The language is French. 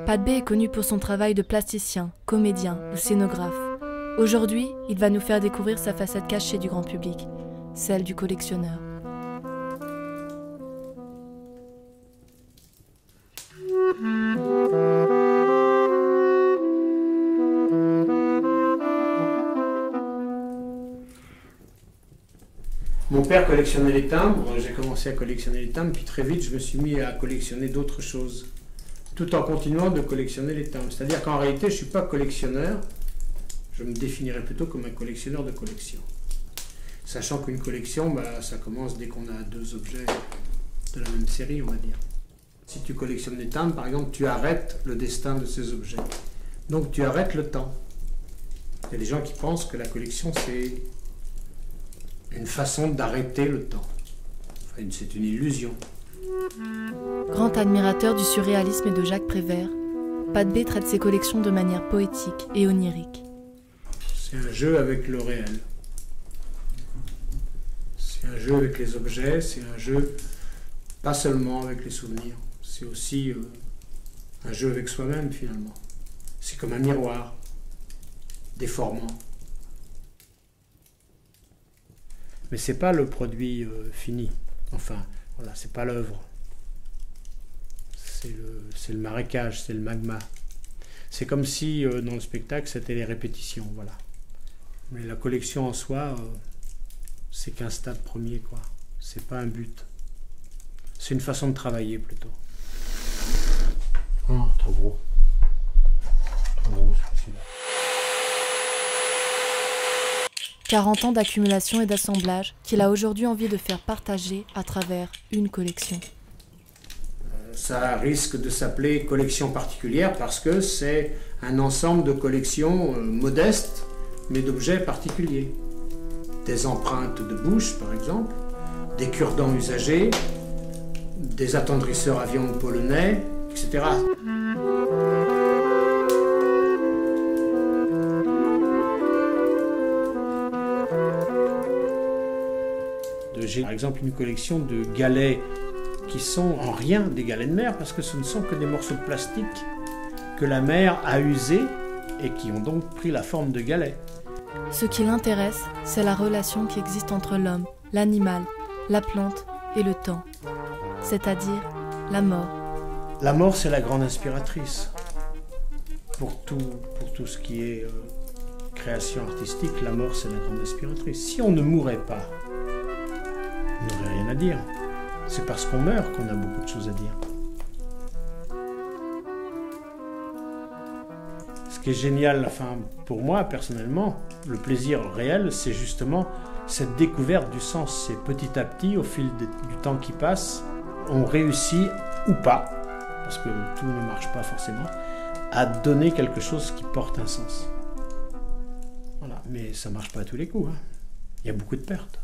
Pat B est connu pour son travail de plasticien, comédien ou scénographe. Aujourd'hui, il va nous faire découvrir sa facette cachée du grand public, celle du collectionneur. Mon père collectionnait les timbres, j'ai commencé à collectionner les timbres, puis très vite je me suis mis à collectionner d'autres choses, tout en continuant de collectionner les timbres. C'est-à-dire qu'en réalité je ne suis pas collectionneur, je me définirais plutôt comme un collectionneur de collection. Sachant qu'une collection, ça commence dès qu'on a deux objets de la même série, on va dire. Si tu collectionnes les timbres, par exemple, tu arrêtes le destin de ces objets. Donc tu arrêtes le temps. Il y a des gens qui pensent que la collection c'est une façon d'arrêter le temps. Enfin, c'est une illusion. Grand admirateur du surréalisme et de Jacques Prévert, Pat B traite ses collections de manière poétique et onirique. C'est un jeu avec le réel. C'est un jeu avec les objets, c'est un jeu pas seulement avec les souvenirs, c'est aussi un jeu avec soi-même finalement. C'est comme un miroir, déformant. Mais c'est pas le produit fini. Enfin, voilà, c'est pas l'œuvre. C'est le marécage, c'est le magma. C'est comme si dans le spectacle, c'était les répétitions, voilà. Mais la collection en soi, c'est qu'un stade premier, quoi. C'est pas un but. C'est une façon de travailler plutôt. Oh, trop gros. Trop gros, celui-là. 40 ans d'accumulation et d'assemblage qu'il a aujourd'hui envie de faire partager à travers une collection. Ça risque de s'appeler collection particulière parce que c'est un ensemble de collections modestes, mais d'objets particuliers. Des empreintes de bouche, par exemple, des cure-dents usagés, des attendrisseurs à viande polonais, etc. J'ai par exemple une collection de galets qui sont en rien des galets de mer parce que ce ne sont que des morceaux de plastique que la mer a usés et qui ont donc pris la forme de galets. Ce qui l'intéresse, c'est la relation qui existe entre l'homme, l'animal, la plante et le temps, c'est-à-dire la mort. La mort, c'est la grande inspiratrice. Pour tout ce qui est création artistique, la mort, c'est la grande inspiratrice. Si on ne mourait pas, on n'aurait rien à dire. C'est parce qu'on meurt qu'on a beaucoup de choses à dire. Ce qui est génial, enfin, pour moi, personnellement, le plaisir réel, c'est justement cette découverte du sens. C'est petit à petit, au fil du temps qui passe, on réussit, ou pas, parce que tout ne marche pas forcément, à donner quelque chose qui porte un sens. Voilà. Mais ça ne marche pas à tous les coups, hein. Il y a beaucoup de pertes.